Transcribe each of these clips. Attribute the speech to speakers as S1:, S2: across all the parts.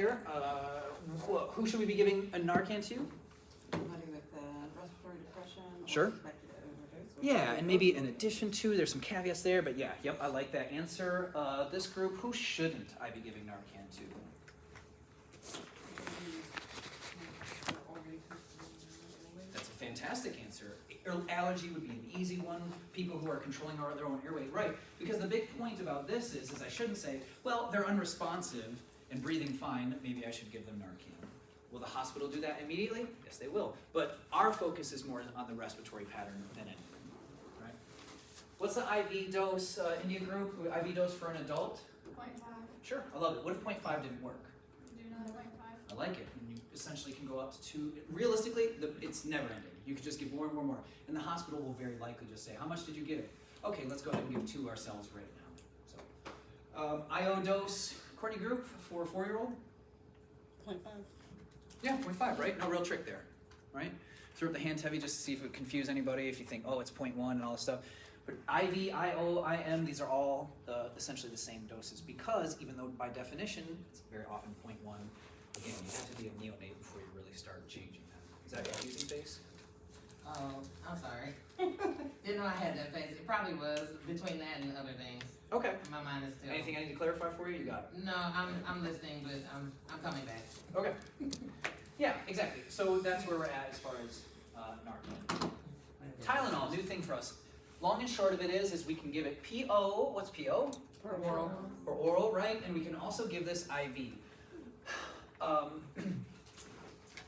S1: Here, who should we be giving a Narcan to?
S2: Somebody with respiratory depression.
S1: Sure.
S2: Or suspected overdose.
S1: Yeah, and maybe in addition to, there's some caveats there, but yeah, yep, I like that answer. This group, who shouldn't I be giving Narcan to? That's a fantastic answer. Allergy would be an easy one. People who are controlling their own airway, right? Because the big point about this is I shouldn't say, well, they're unresponsive and breathing fine, maybe I should give them Narcan. Will the hospital do that immediately? Yes, they will. But our focus is more on the respiratory pattern than anything, right? What's the IV dose, India group, IV dose for an adult?
S3: 0.5.
S1: Sure, I love it. What if 0.5 didn't work?
S3: Do another 0.5.
S1: I like it. And you essentially can go up to 2. Realistically, it's never ending. You can just give more and more and more. And the hospital will very likely just say, how much did you give? Okay, let's go ahead and give 2 ourselves right now. So, IO dose, Courtney group for a 4-year-old?
S4: 0.5.
S1: Yeah, 0.5, right? No real trick there, right? Throw up the hands heavy just to see if it would confuse anybody, if you think, oh, it's 0.1 and all this stuff. But IV, IO, IM, these are all essentially the same doses because even though by definition, it's very often 0.1, again, you have to be a neonate before you really start changing that. Is that confusing face?
S5: Oh, I'm sorry. Didn't know I had that face. It probably was between that and other things.
S1: Okay.
S5: My mind is still.
S1: Anything I need to clarify for you? You got it.
S5: No, I'm listening, but I'm coming back.
S1: Okay. Yeah, exactly. So that's where we're at as far as Narcan. Tylenol, new thing for us. Long and short of it is we can give it PO. What's PO?
S4: Or oral.
S1: Or oral, right? And we can also give this IV.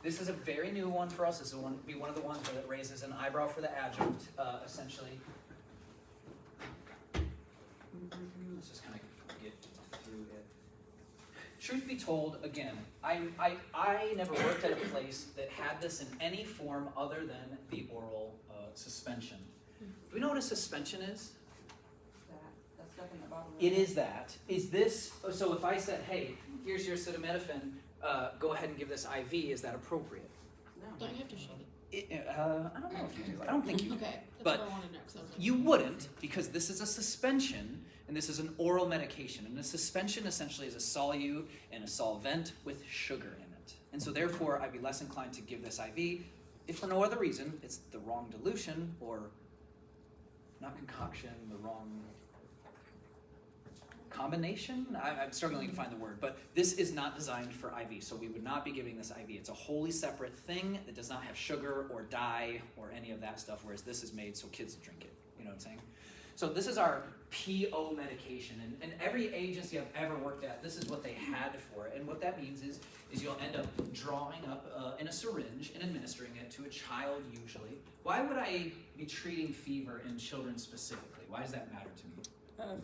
S1: This is a very new one for us. This will be one of the ones that raises an eyebrow for the adjunct, essentially. Let's just kind of get through it. Truth be told, again, I never worked at a place that had this in any form other than the oral suspension. Do we know what a suspension is?
S2: That stuff in the bottle.
S1: It is that. Is this, so if I said, hey, here's your acetaminophen, go ahead and give this IV, is that appropriate?
S2: No.
S4: Don't you have to shake it?
S1: I don't know if you do. I don't think you
S4: Okay, that's
S1: But
S4: what I wanted to know. 'Cause I was like,
S1: You wouldn't, because this is a suspension, and this is an oral medication. And a suspension essentially is a solute and a solvent with sugar in it. And so therefore, I'd be less inclined to give this IV, if for no other reason, it's the wrong dilution, or not concoction, the wrong combination? I'm struggling to find the word, but this is not designed for IV, so we would not be giving this IV. It's a wholly separate thing that does not have sugar or dye or any of that stuff, whereas this is made so kids drink it. You know what I'm saying? So this is our PO medication, and every agency I've ever worked at, this is what they had for it. And what that means is you'll end up drawing up in a syringe and administering it to a child usually. Why would I be treating fever in children specifically? Why does that matter to me?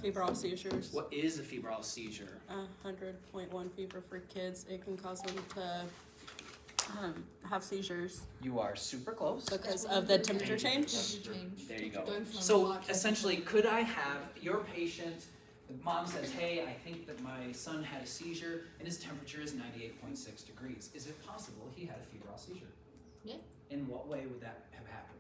S4: febrile seizures.
S1: What is a febrile seizure?
S4: 100.1 fever for kids. It can cause them to have seizures
S1: You are super close.
S4: because of the temperature change.
S1: There you go.
S3: Going from
S1: So
S3: hot to
S1: essentially, could I have your patient, the mom says, hey, I think that my son had a seizure and his temperature is 98.6 degrees. Is it possible he had a febrile seizure?
S3: Yeah.
S1: In what way would that have happened?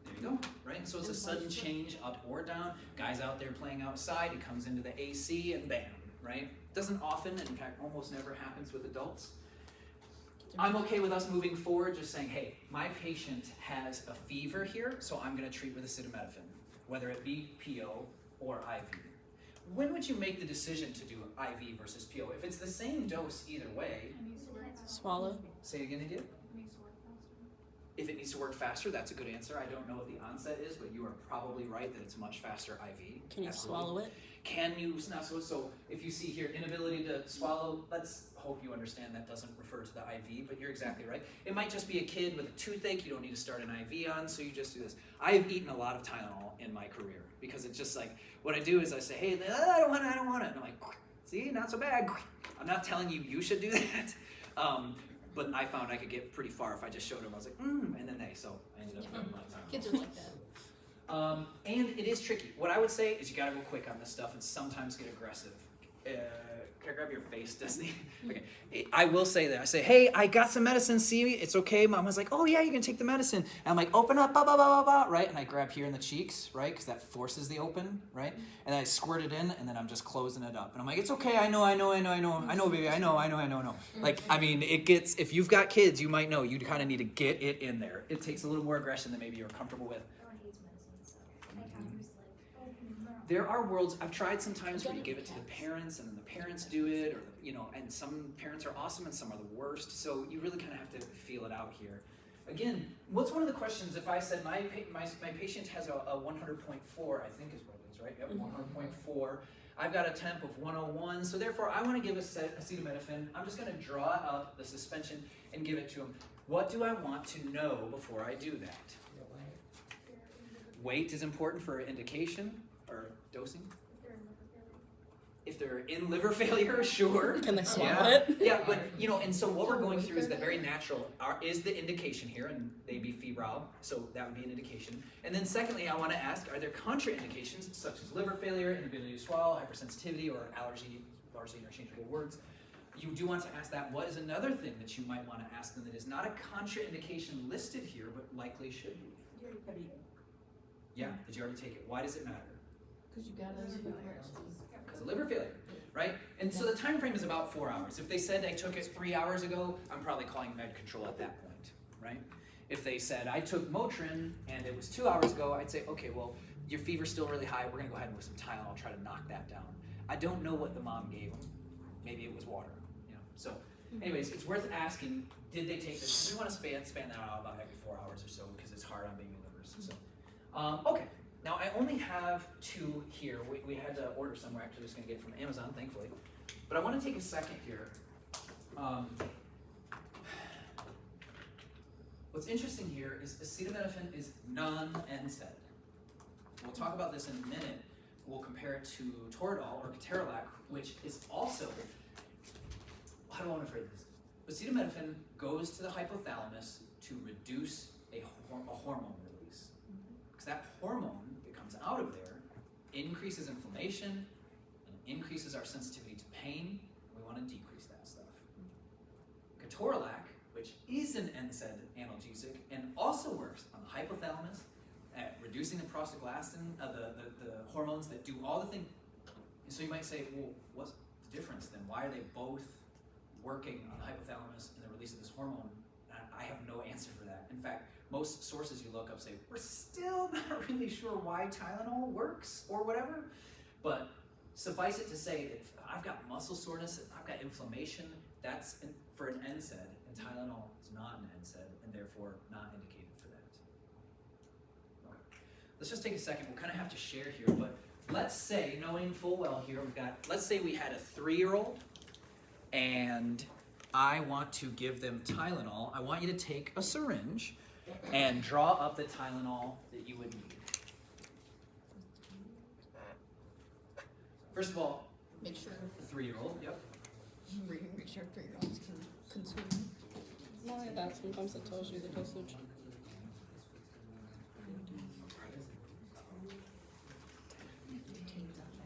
S1: There you go, right? And so it's a sudden change up or down. Guys out there playing outside, he comes into the AC and bam, right? Doesn't often, and in fact almost never happens with adults. I'm okay with us moving forward, just saying, hey, my patient has a fever here, so I'm gonna treat with acetaminophen, whether it be PO or IV. When would you make the decision to do IV versus PO? If it's the same dose either way,
S4: Swallow.
S1: say it again, India? If it needs to work faster, that's a good answer. I don't know what the onset is, but you are probably right that it's much faster IV.
S4: Can you
S1: Absolutely.
S4: swallow it?
S1: Can you not so if you see here inability to swallow, let's hope you understand that doesn't refer to the IV, but you're exactly right. It might just be a kid with a toothache you don't need to start an IV on, so you just do this. I have eaten a lot of Tylenol in my career because it's just like, what I do is I say, hey, I don't want it. And I'm like, see, not so bad. I'm not telling you should do that. But I found I could get pretty far if I just showed them. I was like, and then so I ended up doing a lot of Tylenol.
S3: Kids are like that.
S1: And it is tricky. What I would say is you gotta go quick on this stuff and sometimes get aggressive. can I grab your face, Disney? Okay. I will say that. I say, hey, I got some medicine. See, it's okay. Mom was like, oh yeah, you can take the medicine. And I'm like, open up, ba ba ba ba ba, right? And I grab here in the cheeks, right? Because that forces the open, right? And I squirt it in, and then I'm just closing it up. And I'm like, it's okay. I know, baby. I know. Like, I mean, it gets. If you've got kids, you might know. You kind of need to get it in there. It takes a little more aggression than maybe you're comfortable with.
S3: Everyone hates medicine, so I kind of just like, oh, no.
S1: There are worlds, I've tried sometimes where you give it to the parents and then the parents do it, or, and some parents are awesome and some are the worst, so you really kind of have to feel it out here. Again, what's one of the questions if I said my patient has a 100.4, I think is what it is, right? Yep, 100.4. I've got a temp of 101, so therefore I want to give acetaminophen. I'm just going to draw up the suspension and give it to him. What do I want to know before I do that? Weight is important for indication or dosing. If they're in liver failure, sure.
S4: Can they swallow
S1: Yeah.
S4: it?
S1: Yeah, but and so what we're going through is the very natural is the indication here, and they be febrile, so that would be an indication. And then secondly, I want to ask, are there contraindications such as liver failure, inability to swallow, hypersensitivity, or allergy, largely interchangeable words? You do want to ask that. What is another thing that you might want to ask them that is not a contraindication listed here, but likely should be? Yeah, did you already take it? Why does it matter?
S2: Because you got those
S1: Because of liver failure, right? And so the time frame is about 4 hours. If they said I took it 3 hours ago, I'm probably calling med control at that point, right? If they said I took Motrin and it was 2 hours ago, I'd say, okay, well, your fever's still really high. We're gonna go ahead and with some Tylenol, try to knock that down. I don't know what the mom gave them. Maybe it was water, So, anyways, it's worth asking, did they take this? We want to span that out about every 4 hours or so because it's hard on baby livers. So, okay. Now, I only have 2 here. We had to order some. We're actually just going to get from Amazon, thankfully. But I want to take a second here. What's interesting here is acetaminophen is non-NSAID. We'll talk about this in a minute. We'll compare it to Toradol or Ketorolac, which is also, how do I want to phrase this? Acetaminophen goes to the hypothalamus to reduce a hormone release. Because that hormone that comes out of there increases inflammation and increases our sensitivity to pain. We want to decrease that stuff. Ketorolac, which is an NSAID analgesic and also works on the hypothalamus at reducing the prostaglandin, the hormones that do all the things. And so you might say, well, what's the difference then? Why are they both working on the hypothalamus and the release of this hormone? I have no answer for that. In fact, most sources you look up say, we're still not really sure why Tylenol works or whatever, but suffice it to say that if I've got muscle soreness, I've got inflammation, that's for an NSAID, and Tylenol is not an NSAID, and therefore not indicated for that. Okay. Let's just take a second. We'll kind of have to share here, but let's say, knowing full well here, let's say we had a 3-year-old, and I want to give them Tylenol. I want you to take a syringe and draw up the Tylenol that you would need. First of all,
S4: Make sure
S1: 3-year-old, yep.
S4: make sure 3-year-olds can consume. Not only that, sometimes it tells you the dosage.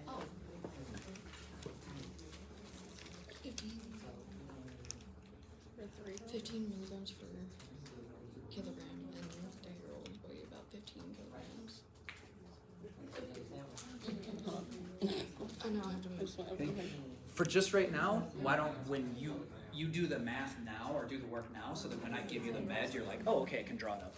S3: Oh,
S6: 15 milligrams per kilogram, and 3-year-olds weigh about 15 kilograms. Oh no, I have to move.
S1: For just right now, why don't, when you do the math now or do the work now so that when I give you the med, you're like, oh, okay, I can draw it up.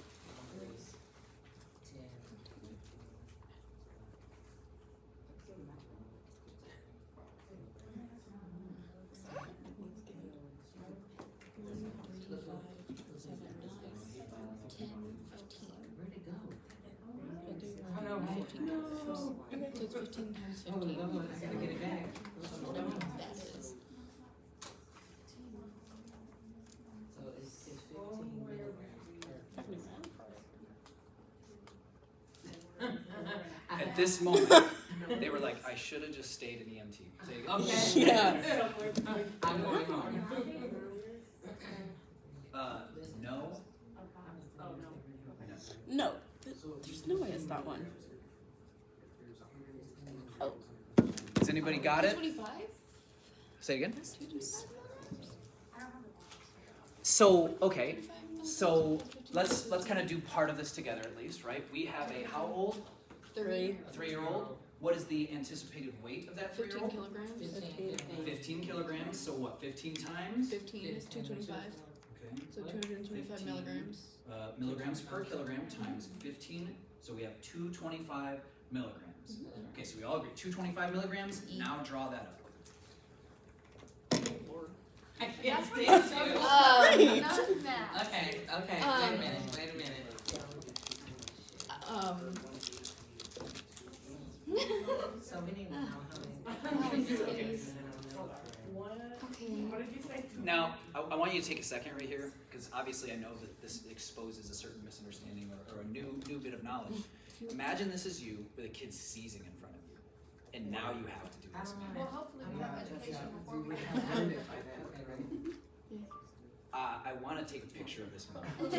S5: I know, right?
S6: So it's 15 times 15.
S5: Oh, Lord, I gotta get it back.
S6: I don't know what that is.
S5: So it's 15 milligrams.
S1: At this moment, they were like, I should have just stayed in EMT. Say it again.
S5: Okay.
S4: Yeah.
S5: I'm going home.
S1: No.
S4: No, there's no way it's that one. Oh,
S1: Has anybody got it?
S6: 25?
S1: Say again.
S6: Students.
S1: So okay, so let's kind of do part of this together at least, right? We have a how old?
S6: 3.
S1: A 3-year-old. What is the anticipated weight of that
S6: 15
S1: 3-year-old?
S6: kilograms.
S1: 15 kilograms. So what? 15 times?
S6: 15 is 225.
S1: Okay.
S6: So 225
S1: 15.
S6: milligrams.
S1: Milligrams per kilogram times 15. So we have 225 milligrams. Okay, so we all agree 225 milligrams. Now draw that up.
S6: Lord.
S5: I can't stand you.
S3: Not math.
S5: Okay, wait a minute. So we need to know how many.
S6: Okay.
S1: Now, I want you to take a second right here, because obviously I know that this exposes a certain misunderstanding or a new bit of knowledge. Imagine this is you with a kid seizing in front of you, and now you have to do this.
S3: Well, hopefully we have education before we
S1: I want to take a picture of this moment.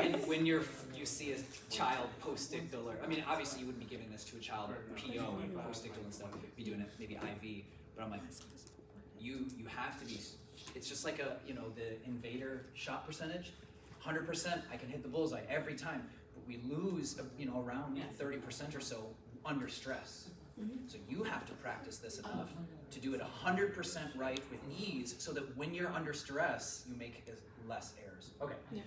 S1: And when you see a child post-ictal, or I mean, obviously you wouldn't be giving this to a child PO and post-ictal and stuff. You'd be doing it maybe IV. But I'm like, you have to be. It's just like the invader shot percentage. 100%, I can hit the bullseye every time. But we lose, around 30% or so under stress. So you have to practice this enough to do it 100% right with ease, so that when you're under stress, you make less errors. Okay.
S6: Yeah.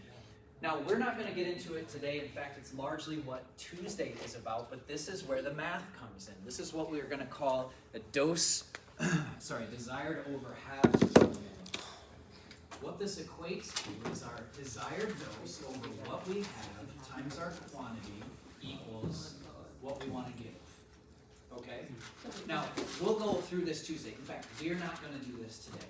S1: Now, we're not going to get into it today. In fact, it's largely what Tuesday is about, but this is where the math comes in. This is what we're going to call a dose, desired over half. What this equates to is our desired dose over what we have times our quantity equals what we want to give. Okay? Now, we'll go through this Tuesday. In fact, we're not going to do this today.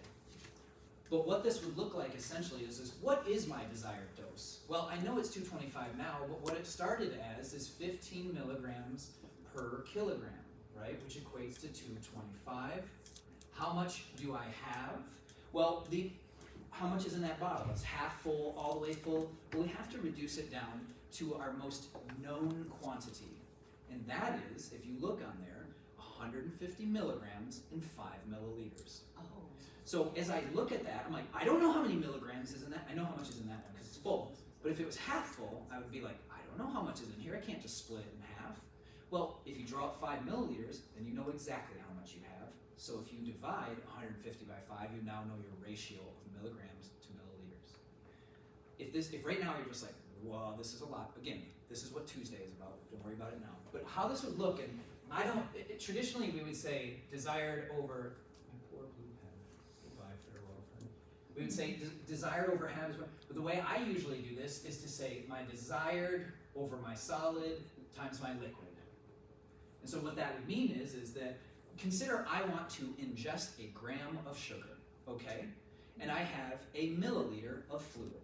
S1: But what this would look like essentially is what is my desired dose? Well, I know it's 225 now, but what it started as is 15 milligrams per kilogram, right? Which equates to 225. How much do I have? Well, how much is in that bottle? It's half full, all the way full. Well, we have to reduce it down to our most known quantity. And that is, if you look on there, 150 milligrams in 5 milliliters.
S5: Oh.
S1: So as I look at that, I'm like, I don't know how many milligrams is in that. I know how much is in that one because it's full. But if it was half full, I would be like, I don't know how much is in here. I can't just split it in half. Well, if you draw up 5 milliliters, then you know exactly how much you have. So if you divide 150 by 5, you now know your ratio of milligrams to milliliters. If right now you're just like, well, this is a lot. Again, this is what Tuesday is about. Don't worry about it now. But how this would look, and traditionally we would say desired over, my poor blue pen, goodbye, farewell friend. We would say desired over half, but the way I usually do this is to say my desired over my solid times my liquid. And so what that would mean is that consider I want to ingest a gram of sugar, okay? And I have a milliliter of fluid.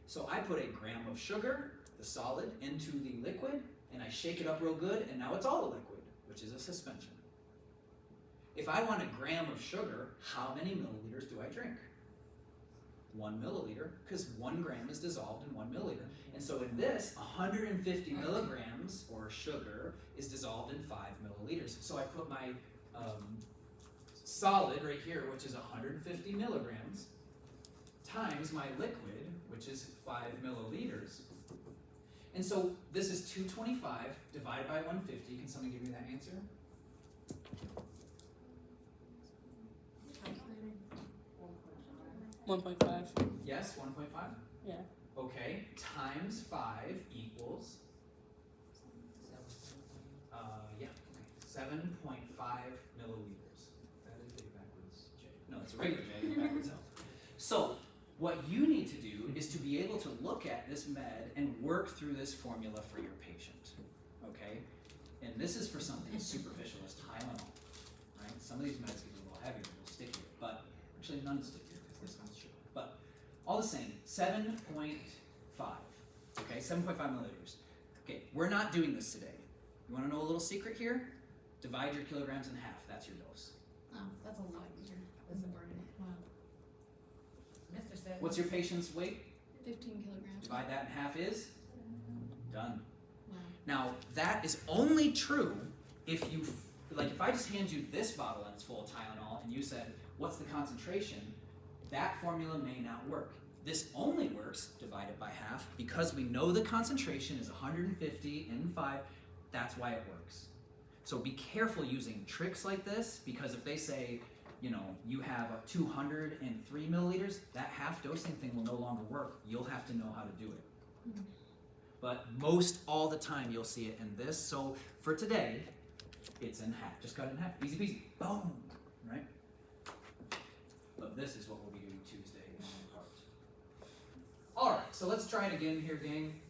S1: So I put a gram of sugar, the solid, into the liquid, and I shake it up real good, and now it's all a liquid, which is a suspension. If I want a gram of sugar, how many milliliters do I drink? 1 milliliter, because 1 gram is dissolved in 1 milliliter. And so in this, 150 milligrams, or sugar, is dissolved in 5 milliliters. So I put my solid right here, which is 150 milligrams, times my liquid, which is 5 milliliters. And so this is 225 divided by 150. Can somebody give me that answer?
S4: 1.5.
S1: Yes, 1.5?
S4: Yeah.
S1: Okay, times 5 equals, 7.5 milliliters. That is a backwards J. No, it's a regular J, backwards L. So, what you need to do is to be able to look at this med and work through this formula for your patient, okay? And this is for something as superficial as Tylenol, right? Some of these meds get a little heavier, a little stickier, but actually none stickier because this one's sugar. But all the same, 7.5, okay? 7.5 milliliters. Okay, we're not doing this today. You wanna know a little secret here? Divide your kilograms in half, that's your dose.
S2: Oh, that's a lot easier. That's a burden. Wow.
S5: Mr. Seven.
S1: What's your patient's weight?
S6: 15 kilograms.
S1: Divide that in half is? Done.
S6: Wow.
S1: Now, that is only true if you, if I just hand you this bottle and it's full of Tylenol and you said, what's the concentration, that formula may not work. This only works divided by half because we know the concentration is 150 in 5. That's why it works. So be careful using tricks like this, because if they say, you know, you have 203 milliliters, that half dosing thing will no longer work. You'll have to know how to do it. But most all the time you'll see it in this. So for today, it's in half. Just cut it in half. Easy peasy. Boom. Right? But this is what we'll be doing Tuesday in part. All right, so let's try it again here, gang.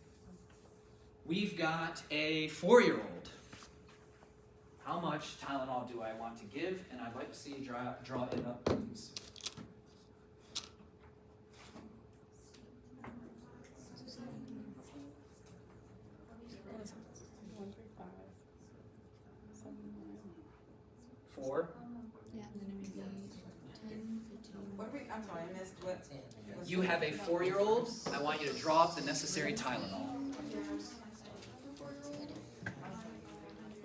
S1: We've got a 4-year-old. How much Tylenol do I want to give? And I'd like to see you draw it up, please. Four.
S6: Yeah, and then it would be 10, 15.
S5: What are we, I'm sorry, I missed what?
S1: You have a 4-year-old. I want you to draw up the necessary Tylenol.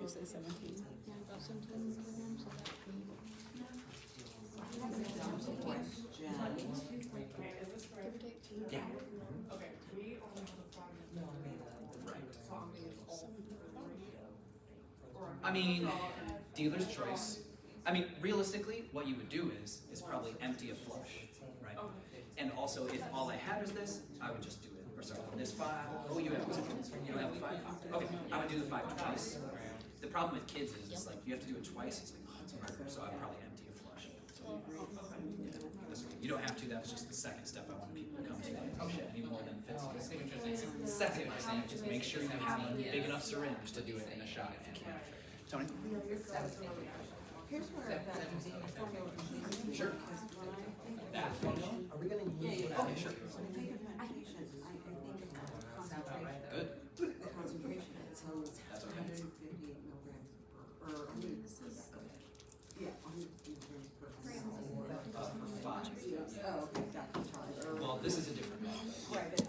S4: You say 17.
S6: Yeah, about 17 milligrams, so that would be. Give or take.
S1: Yeah.
S2: Okay, we only have a 5. So I'm gonna get all 3. Or
S1: I mean, dealer's choice. I mean, realistically, what you would do is probably empty a flush, right? And also, if all I had was this, I would just do it. Or sorry, this 5. Oh, you have you don't have a 5. Okay, I would do the 5 twice. The problem with kids is like you have to do it twice. It's like it's harder. So I'd probably empty a flush. So, yeah, this way. You don't have to. That was just the second step I wanted people to come to. Like, oh shit, I need more than 50.
S5: I see what you're saying.
S1: Second, what I'm saying, just make sure you have a big enough syringe to do it in a shot if you can. Tony?
S7: Here's where that formula is.
S1: Sure. That formula?
S7: Are we gonna use it?
S1: Okay, sure.
S7: When I think of medication, I think of concentration.
S1: Good.
S7: The concentration, so
S1: That's okay.
S7: 158 milligrams per, or 100, yeah, 100 milligrams per.
S1: For 5.
S7: Oh, okay, got it.
S1: Well, this is a different one.
S7: Right, but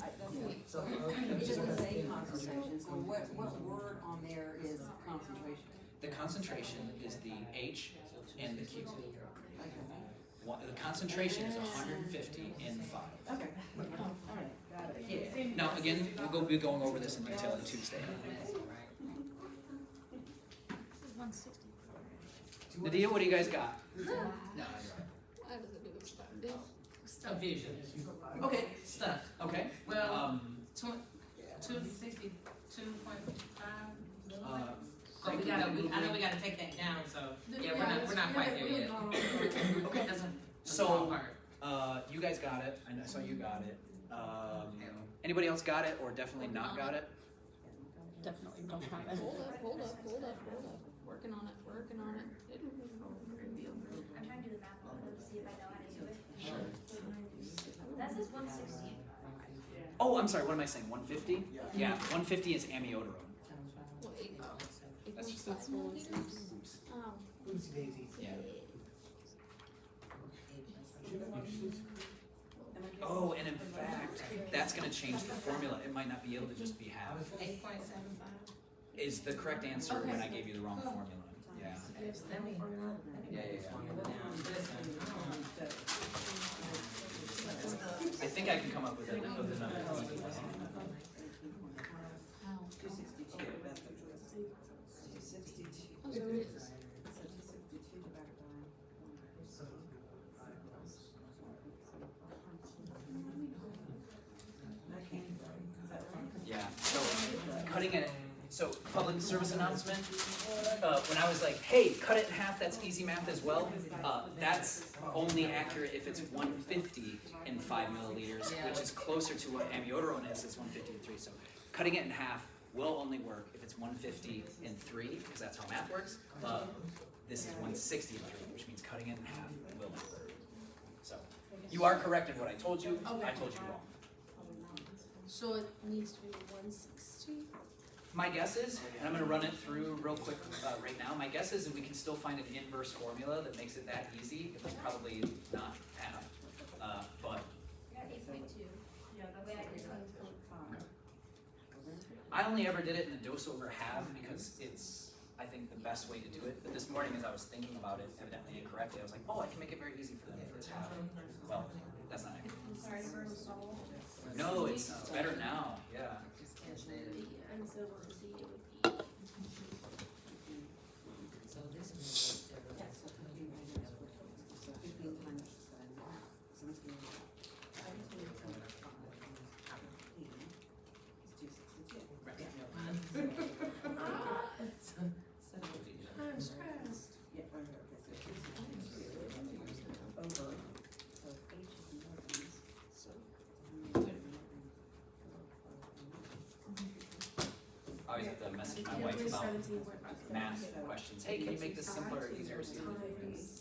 S7: it's just the same concentration, so what word on there is concentration?
S1: The concentration is the H and the Q. The concentration is 150 in 5.
S7: Okay. Alright, got it.
S1: Yeah. Now, again, we'll be going over this in detail on Tuesday. Nadia, what do you guys got? No, you're right.
S6: How does it do with stuff? Did-
S5: Stuff vision.
S1: Okay.
S5: Stuff.
S1: Okay.
S5: Well, 262.5. So we gotta, I know we gotta take that down, so, yeah, we're not quite there yet.
S1: Okay.
S5: That's a
S1: So,
S5: small part.
S1: you guys got it. I saw you got it. Anybody else got it or definitely not got it?
S4: Definitely don't have it.
S6: Hold up. Working on it.
S3: I'm trying to do the math real quick to see if I know how to do it. That says 160.
S1: Oh, I'm sorry. What am I saying? 150? Yeah. 150 is amiodarone.
S6: What,
S1: That's just
S6: 8.5 milliliters? Oh.
S1: Yeah. Oh, and in fact, that's going to change the formula. It might not be able to just be half.
S5: 8.75.
S1: Is the correct answer when I gave you the wrong formula? Yeah. I think I can come up with a number.
S7: 262, that's what it was. 262.
S6: Oh, so it is.
S7: So 262 divided by. Okay, is that right?
S1: Yeah. So cutting it. So public service announcement. When I was like, "Hey, cut it in half," that's easy math as well. That's only accurate if it's 150 in 5 milliliters, which is closer to what amiodarone is. It's 150 in 3. So cutting it in half will only work if it's 150 in 3, because that's how math works. This is 160 in 3, which means cutting it in half will not work. So you are correct in what I told you. I told you wrong.
S2: So it needs to be 160?
S1: My guess is, and I'm going to run it through real quick right now, my guess is that we can still find an inverse formula that makes it that easy. It was probably not half, but
S3: I got 8.2. Yeah, that's way I did it.
S1: I only ever did it in a dose over half because I think, the best way to do it. But this morning, as I was thinking about it, evidently incorrectly, I was like, oh, I can make it very easy for them if it's half. Well, that's not accurate.
S3: Sorry to burn the soul.
S1: No, it's better now. Yeah.
S3: And so we'll see it would be.
S7: So this is. Yeah, so 15 times 17.
S2: I'm stressed.
S7: Yeah, right, okay, so 262 over, so H is milligrams, so.
S1: I always have to message my wife about math questions. Hey, can you make this simpler or easier?
S7: So 262.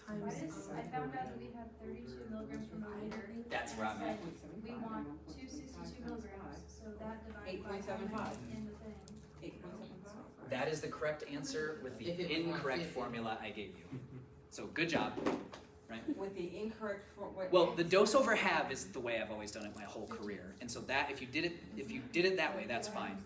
S3: Why does, I found out that we have 32 milligrams per milliliter.
S1: That's where I'm at.
S3: We want 262 milligrams, so that divided by
S7: 8.75.
S3: in the thing.
S7: 8.75.
S1: That is the correct answer with the
S5: If it was
S1: incorrect
S5: 150.
S1: formula I gave you. So good job, right?
S7: With the incorrect what?
S1: Well, the dose over half is the way I've always done it my whole career, and so that if you did it that way, that's fine.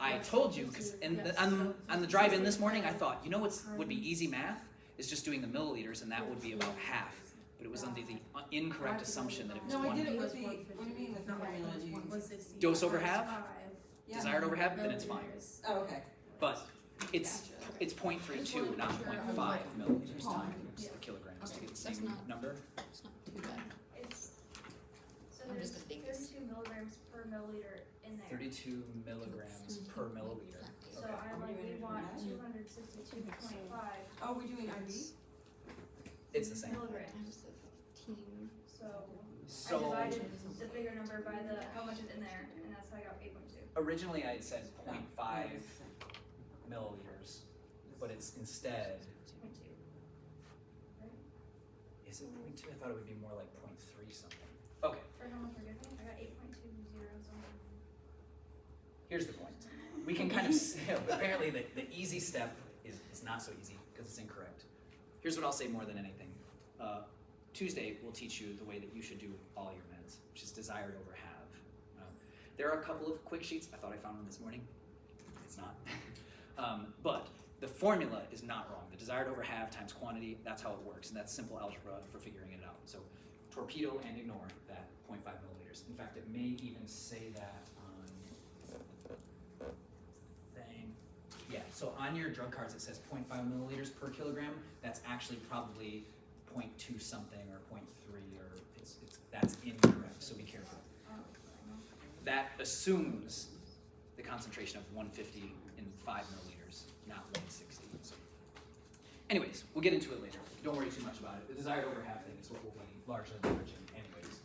S1: I told you because on the drive in this morning, I thought, you know what would be easy math is just doing the milliliters, and that would be about half. But it was under the incorrect assumption that it was
S7: No, I
S1: one.
S7: did it with the, what do you mean with the formula you used?
S1: Dose over half,
S7: Yeah.
S1: desired over half, then it's fine.
S7: Oh, okay.
S1: But it's 0.32, not 0.5 milliliters times the kilograms to get the
S6: That's
S1: same
S6: not-
S1: number.
S6: It's not too bad.
S3: It's, so
S6: I'm
S3: there's
S6: just gonna think this.
S3: 32 milligrams per milliliter in there.
S1: 32 milligrams per milliliter.
S3: So
S1: Okay.
S3: I like, we want 262.5
S7: Oh, we're doing IB?
S1: It's the same.
S3: milligrams.
S6: Times the 15.
S3: So I
S1: So
S3: divided the bigger number by the, how much is in there, and that's how I got 8.2.
S1: originally I had said 0.5 milliliters, but it's instead,
S3: 2.2.
S1: is it 0.2? I thought it would be more like 0.3 something. Okay,
S3: For how much we're giving, I got 8.20 something.
S1: here's the point. We can kind of, apparently the easy step is not so easy because it's incorrect. Here's what I'll say more than anything. Tuesday we'll teach you the way that you should do all your meds, which is desired over have. There are a couple of quick sheets. I thought I found one this morning. It's not. But the formula is not wrong. The desired over have times quantity, that's how it works, and that's simple algebra for figuring it out. So torpedo and ignore that 0.5 milliliters. In fact, it may even say that on thing. Yeah, so on your drug cards it says 0.5 milliliters per kilogram. That's actually probably 0.2 something or 0.3 or that's incorrect, so be careful. That assumes the concentration of 150 in 5 milliliters, not 160. So. Anyways, we'll get into it later. Don't worry too much about it. The desired over half thing is what we'll be largely leveraging anyways.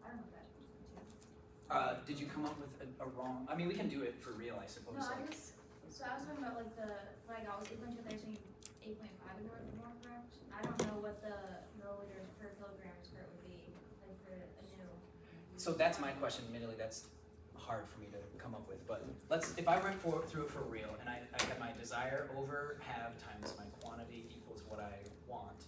S3: I don't know if that's 2.2.
S1: Did you come up with a wrong, I mean, we can do it for real, I suppose.
S3: No, I
S1: like-
S3: was, so I was talking about like the, like I was 8.2, they're saying 8.5 is more correct. I don't know what the milliliters per kilogram for it would be, like for a new.
S1: So that's my question, admittedly, that's hard for me to come up with, but if I went through it for real, and I had my desire over have times my quantity equals what I want.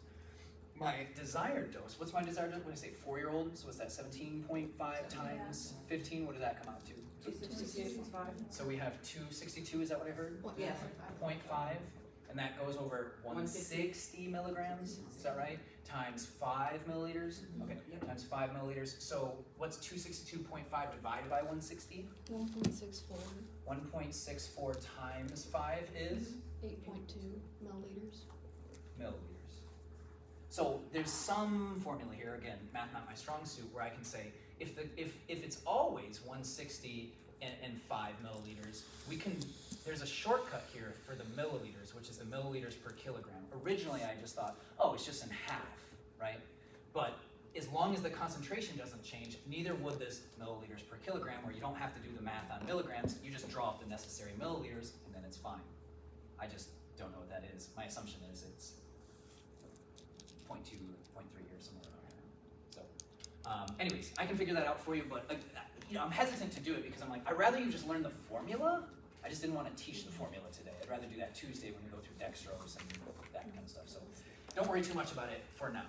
S1: My desired dose, what's my desired dose? When I say 4-year-old, so is that 17.5 times 15? What does that come out to?
S7: 262.5.
S1: So we have 262, is that what I heard?
S7: Yes.
S1: 0.5, and that goes over 160 milligrams, is that right? Times 5 milliliters? Okay,
S7: Yep.
S1: times 5 milliliters. So what's 262.5 divided by 160?
S6: 1.64.
S1: 1.64 times 5 is
S6: 8.2 milliliters.
S1: milliliters. So there's some formula here, again, math not my strong suit, where I can say, if it's always 160 and 5 milliliters, there's a shortcut here for the milliliters, which is the milliliters per kilogram. Originally, I just thought, oh, it's just in half, right? But as long as the concentration doesn't change, neither would this milliliters per kilogram, where you don't have to do the math on milligrams, you just draw up the necessary milliliters, and then it's fine. I just don't know what that is. My assumption is it's 0.2, 0.3 or somewhere around here. So, anyways, I can figure that out for you, but I'm hesitant to do it because I'm like, I'd rather you just learn the formula I just didn't want to teach the formula today. I'd rather do that Tuesday when we go through dextrose and that kind of stuff. So don't worry too much about it for now.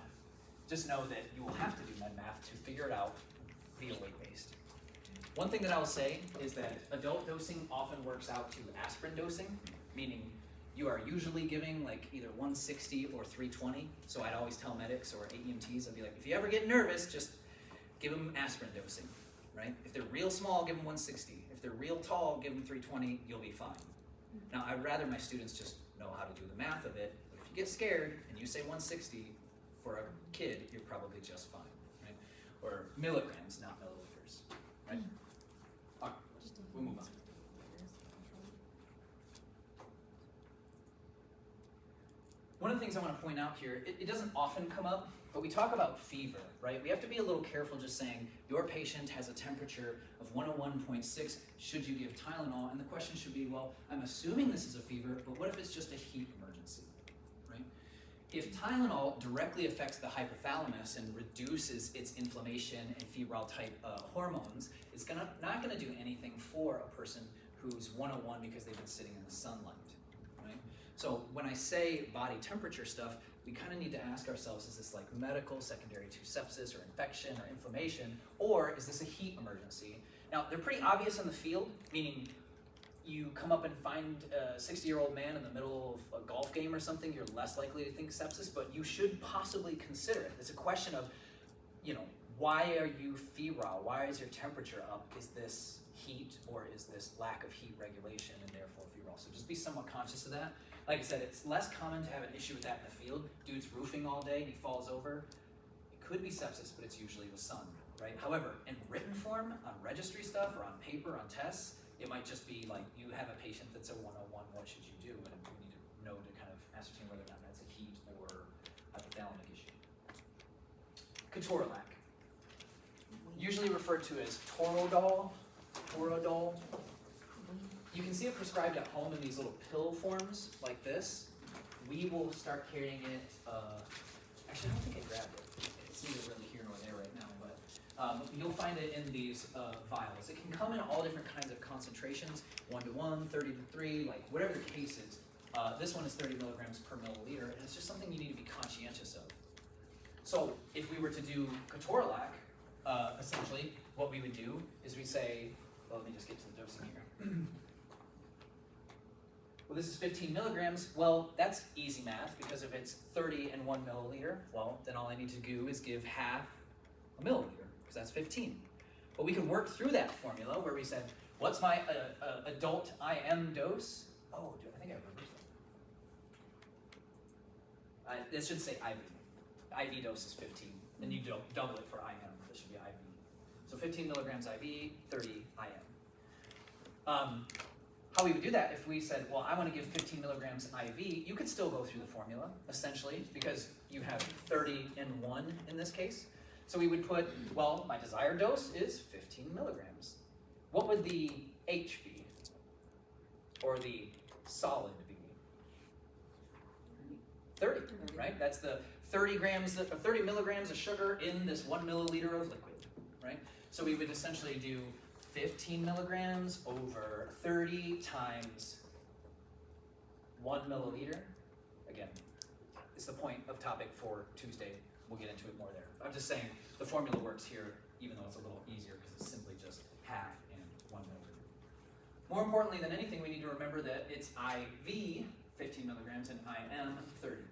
S1: Just know that you will have to do med math to figure it out via weight-based. One thing that I will say is that adult dosing often works out to aspirin dosing, meaning you are usually giving like either 160 or 320. So I'd always tell medics or AEMTs, I'd be like, if you ever get nervous, just give them aspirin dosing, right? If they're real small, give them 160. If they're real tall, give them 320, you'll be fine. Now, I'd rather my students just know how to do the math of it, but if you get scared and you say 160 for a kid, you're probably just fine, right? Or milligrams, not milliliters, right? All right, we'll move on. One of the things I want to point out here, it doesn't often come up, but we talk about fever, right? We have to be a little careful just saying, your patient has a temperature of 101.6, should you give Tylenol? And the question should be, well, I'm assuming this is a fever, but what if it's just a heat emergency, right? If Tylenol directly affects the hypothalamus and reduces its inflammation and febrile type hormones, it's not gonna do anything for a person who's 101 because they've been sitting in the sunlight. So when I say body temperature stuff, we kind of need to ask ourselves, is this like medical, secondary to sepsis or infection or inflammation, or is this a heat emergency? Now, they're pretty obvious in the field, meaning you come up and find a 60-year-old man in the middle of a golf game or something, you're less likely to think sepsis, but you should possibly consider it. It's a question of, you know, why are you febrile? Why is your temperature up? Is this heat or is this lack of heat regulation and therefore febrile? So just be somewhat conscious of that. Like I said, it's less common to have an issue with that in the field. Dude's roofing all day and he falls over. It could be sepsis, but it's usually the sun, right? However, in written form, on registry stuff or on paper, on tests, it might just be like, you have a patient that's a 101, what should you do? And we need to know to kind of ascertain whether or not that's a heat or hypothalamic issue. Ketorolac, usually referred to as Toradol. You can see it prescribed at home in these little pill forms like this. We will start carrying it, actually I don't think I grabbed it. It's neither really here nor there right now, but you'll find it in these vials. It can come in all different kinds of concentrations, 1 to 1, 30 to 3, like whatever the case is. This one is 30 milligrams per milliliter, and it's just something you need to be conscientious of. So if we were to do Ketorolac, essentially what we would do is we say, well, let me just get to the dosing here. Well, this is 15 milligrams. Well, that's easy math because if it's 30 and 1 milliliter, well, then all I need to do is give half a milliliter because that's 15. But we could work through that formula where we said, what's my adult IM dose? Oh, I think I reversed that. This should say IV. IV dose is 15. Then you double it for IM. This should be IV. So 15 milligrams IV, 30 IM. How we would do that if we said, well, I want to give 15 milligrams IV, you could still go through the formula, essentially, because you have 30 and 1 in this case. So we would put, well, my desired dose is 15 milligrams. What would the H be? Or the solid be? 30, right? That's the 30 milligrams of sugar in this 1 milliliter of liquid, right? So we would essentially do 15 milligrams over 30 times 1 milliliter. Again, it's the point of topic for Tuesday. We'll get into it more there. I'm just saying the formula works here, even though it's a little easier because it's simply just half and 1 milliliter. More importantly than anything, we need to remember that it's IV, 15 milligrams, and IM, 30.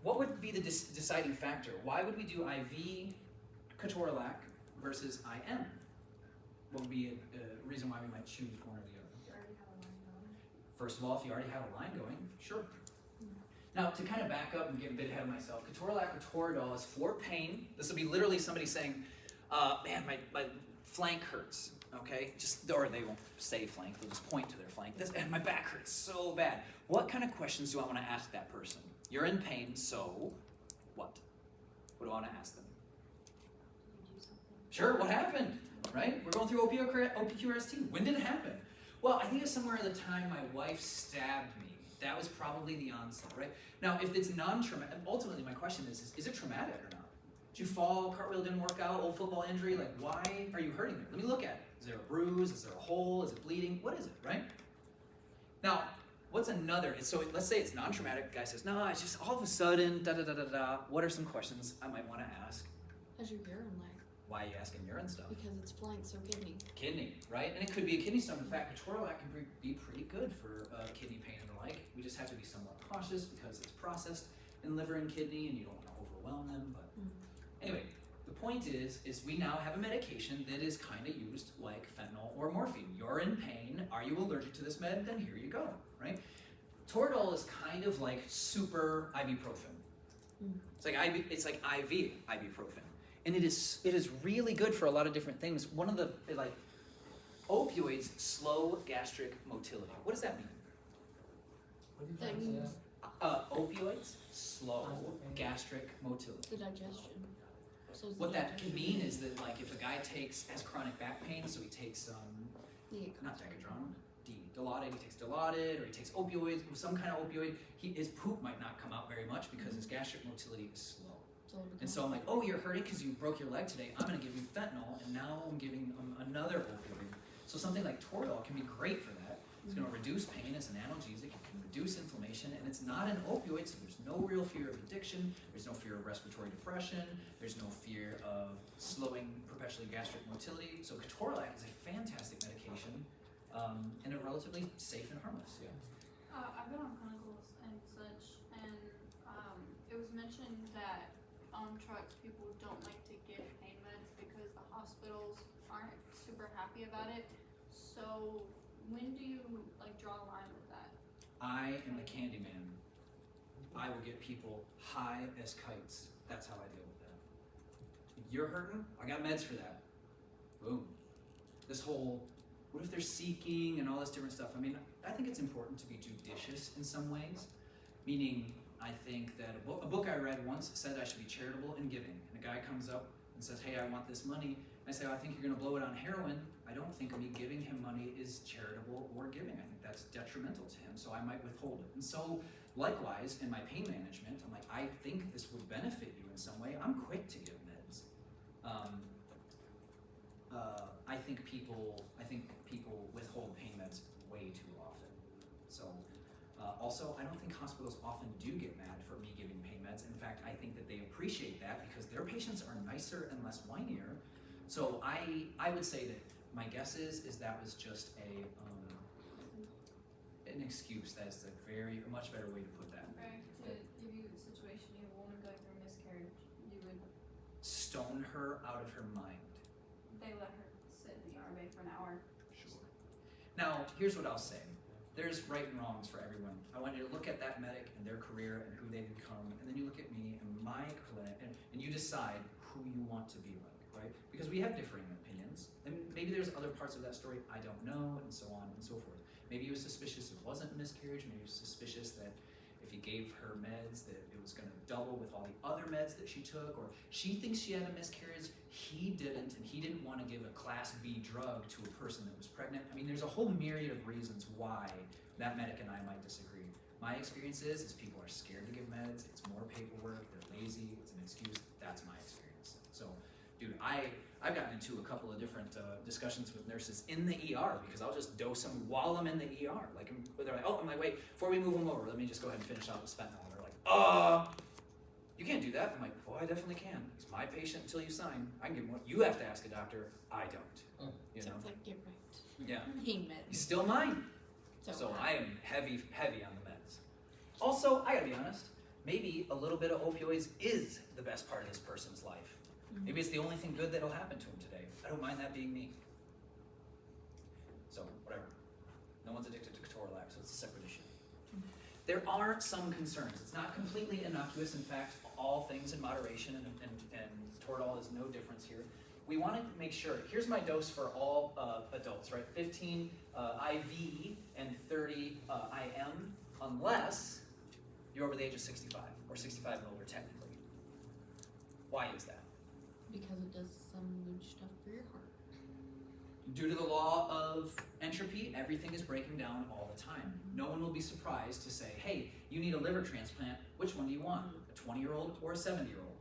S1: What would be the deciding factor? Why would we do IV Ketorolac versus IM? What would be a reason why we might choose one or the other?
S3: You already have a line going.
S1: First of all, if you already have a line going, sure. Now, to kind of back up and get a bit ahead of myself, Ketorolac or Toradol is for pain. This will be literally somebody saying, man, my flank hurts, okay? Or they won't say flank, they'll just point to their flank. And my back hurts so bad. What kind of questions do I want to ask that person? You're in pain, so what? What do I want to ask them?
S3: Did you do something?
S1: Sure, what happened? Right? We're going through OPQRST. When did it happen? Well, I think it's somewhere at the time my wife stabbed me. That was probably the onset, right? Now, if it's non-traumatic, ultimately my question is it traumatic or not? Did you fall, cartwheel didn't work out, old football injury? Like, why are you hurting there? Let me look at it. Is there a bruise? Is there a hole? Is it bleeding? What is it, right? Now, what's another? So let's say it's non-traumatic. The guy says, no, it's just all of a sudden, da-da-da-da-da. What are some questions I might want to ask?
S6: How's your urine like?
S1: Why are you asking urine stuff?
S6: Because it's flank, so kidney.
S1: Kidney, right? And it could be a kidney stone. In fact, ketorolac can be pretty good for kidney pain and the like. We just have to be somewhat cautious because it's processed in liver and kidney, and you don't want to overwhelm them. But anyway, the point is we now have a medication that is kind of used like fentanyl or morphine. You're in pain. Are you allergic to this med? Then here you go, right? Toradol is kind of like super ibuprofen. It's like IV ibuprofen. And it is really good for a lot of different things. One of the, like, opioids slow gastric motility. What does that mean?
S6: That means
S1: Opioids slow gastric motility.
S6: the digestion. So it's
S1: What
S6: the
S1: that can
S6: digestion.
S1: mean is that, like, if a guy has chronic back pain, so he takes not Decadron, Dilaudid, he takes Dilaudid, or he takes opioids, some kind of opioid, his poop might not come out very much because his gastric motility is slow. And so I'm like, oh, you're hurting because you broke your leg today. I'm going to give you fentanyl, and now I'm giving him another opioid. So something like Toradol can be great for that. It's going to reduce pain as an analgesic. It can reduce inflammation, and it's not an opioid, so there's no real fear of addiction. There's no fear of respiratory depression. There's no fear of slowing perpetually gastric motility. So ketorolac is a fantastic medication, and a relatively safe and harmless. Yeah.
S8: I've been on clinicals and such, and it was mentioned that on trucks people don't like to give pain meds because the hospitals aren't super happy about it. So when do you like draw a line with that?
S1: I am the candy man. I will get people high as kites. That's how I deal with that. You're hurting? I got meds for that. Boom. This whole, what if they're seeking and all this different stuff? I mean, I think it's important to be judicious in some ways, meaning I think that a book I read once said I should be charitable in giving. And a guy comes up and says, hey, I want this money. I say, I think you're gonna blow it on heroin. I don't think me giving him money is charitable or giving. I think that's detrimental to him, so I might withhold it. And so, likewise, in my pain management, I'm like, I think this would benefit you in some way. I'm quick to give meds. I think people withhold pain meds way too often. So, also, I don't think hospitals often do get mad for me giving pain meds. In fact, I think that they appreciate that because their patients are nicer and less whinier. So I would say that my guess is that was just an excuse. That is a much better way to put that.
S8: Right. To give you the situation, you have a woman going through a miscarriage, you would
S1: Stone her out of her mind.
S8: they let her sit in the ER bay for an hour.
S1: Sure. Now, here's what I'll say. There's right and wrongs for everyone. I want you to look at that medic and their career and who they become, and then you look at me and my clinic, and you decide who you want to be like, right? Because we have differing opinions, and maybe there's other parts of that story I don't know, and so on and so forth. Maybe he was suspicious it wasn't a miscarriage, maybe he was suspicious that if he gave her meds that it was gonna double with all the other meds that she took, or she thinks she had a miscarriage, he didn't, and he didn't wanna give a class B drug to a person that was pregnant. I mean, there's a whole myriad of reasons why that medic and I might disagree. My experience is people are scared to give meds, it's more paperwork, they're lazy, it's an excuse. That's my experience. So, dude, I've gotten into a couple of different discussions with nurses in the ER because I'll just dose them while I'm in the ER. Like, they're like, oh, I'm like, wait, before we move them over, let me just go ahead and finish off this fentanyl. And they're like, you can't do that. I'm like, well, I definitely can. He's my patient until you sign. I can give him what you have to ask a doctor. I don't. You know?
S6: Sounds like you're right.
S1: Yeah.
S6: Pain meds.
S1: He's still mine. So I am heavy on the meds. Also, I gotta be honest, maybe a little bit of opioids is the best part of this person's life. Maybe it's the only thing good that'll happen to him today. I don't mind that being me. So, whatever. No one's addicted to ketorolac, so it's a separate issue. There are some concerns. It's not completely innocuous. In fact, all things in moderation, and Toradol is no difference here. We want to make sure, here's my dose for all adults, right? 15 IV and 30 IM, unless you're over the age of 65, or 65 and older technically. Why is that?
S6: Because it does some good stuff for your heart.
S1: Due to the law of entropy, everything is breaking down all the time. No one will be surprised to say, hey, you need a liver transplant. Which one do you want? A 20-year-old or a 70-year-old?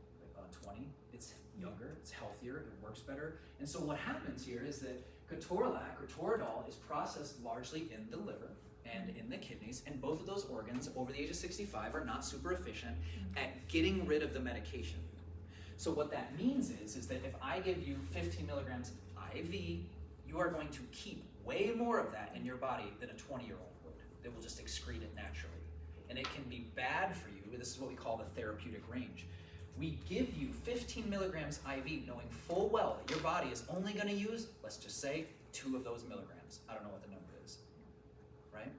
S1: 20. It's younger, it's healthier, it works better. And so what happens here is that ketorolac or Toradol is processed largely in the liver and in the kidneys, and both of those organs over the age of 65 are not super efficient at getting rid of the medication. So what that means is that if I give you 15 milligrams IV, you are going to keep way more of that in your body than a 20-year-old would. They will just excrete it naturally. And it can be bad for you. This is what we call the therapeutic range. We give you 15 milligrams IV knowing full well that your body is only going to use, let's just say, 2 of those milligrams. I don't know what the number is, right?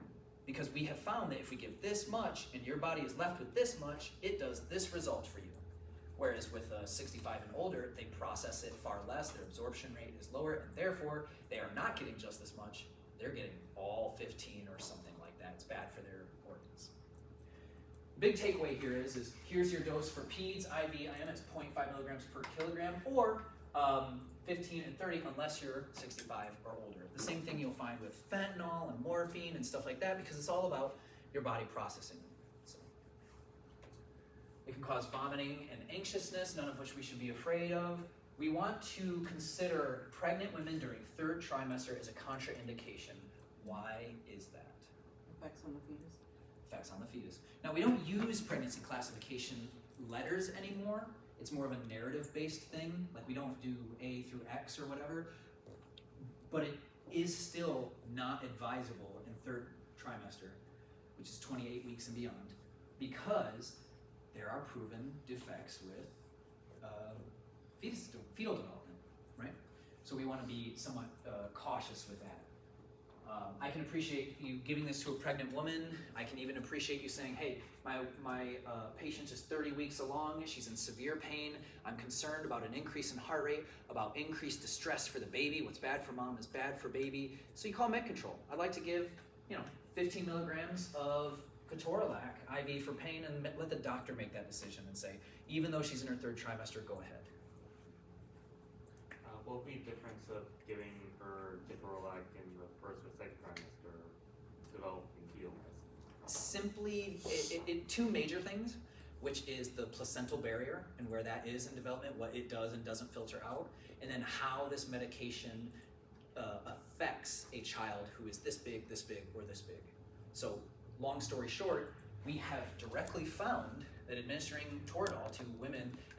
S1: Because we have found that if we give this much and your body is left with this much, it does this result for you. Whereas with 65 and older, they process it far less, their absorption rate is lower, and therefore they are not getting just this much, they're getting all 15 or something like that. It's bad for their organs. Big takeaway here is here's your dose for peds, IV, IM, it's 0.5 milligrams per kilogram, or 15 and 30 unless you're 65 or older. The same thing you'll find with fentanyl and morphine and stuff like that, because it's all about your body processing them. So, it can cause vomiting and anxiousness, none of which we should be afraid of. We want to consider pregnant women during 3rd trimester as a contraindication. Why is that?
S7: Effects on the fetus.
S1: Effects on the fetus. Now, we don't use pregnancy classification letters anymore. It's more of a narrative-based thing. Like, we don't do A through X or whatever. But it is still not advisable in 3rd trimester, which is 28 weeks and beyond, because there are proven defects with fetal development, right? So we want to be somewhat cautious with that. I can appreciate you giving this to a pregnant woman. I can even appreciate you saying, hey, my patient is 30 weeks along, she's in severe pain, I'm concerned about an increase in heart rate, about increased distress for the baby, what's bad for mom is bad for baby. So you call med control. I'd like to give, 15 milligrams of ketorolac IV for pain, and let the doctor make that decision and say, even though she's in her 3rd trimester, go ahead.
S9: What would be the difference of giving her ketorolac in the 1st or 2nd trimester developing fetus?
S1: Simply, 2 major things, which is the placental barrier and where that is in development, what it does and doesn't filter out, and then how this medication affects a child who is this big, or this big. So, long story short, we have directly found that administering Toradol to women in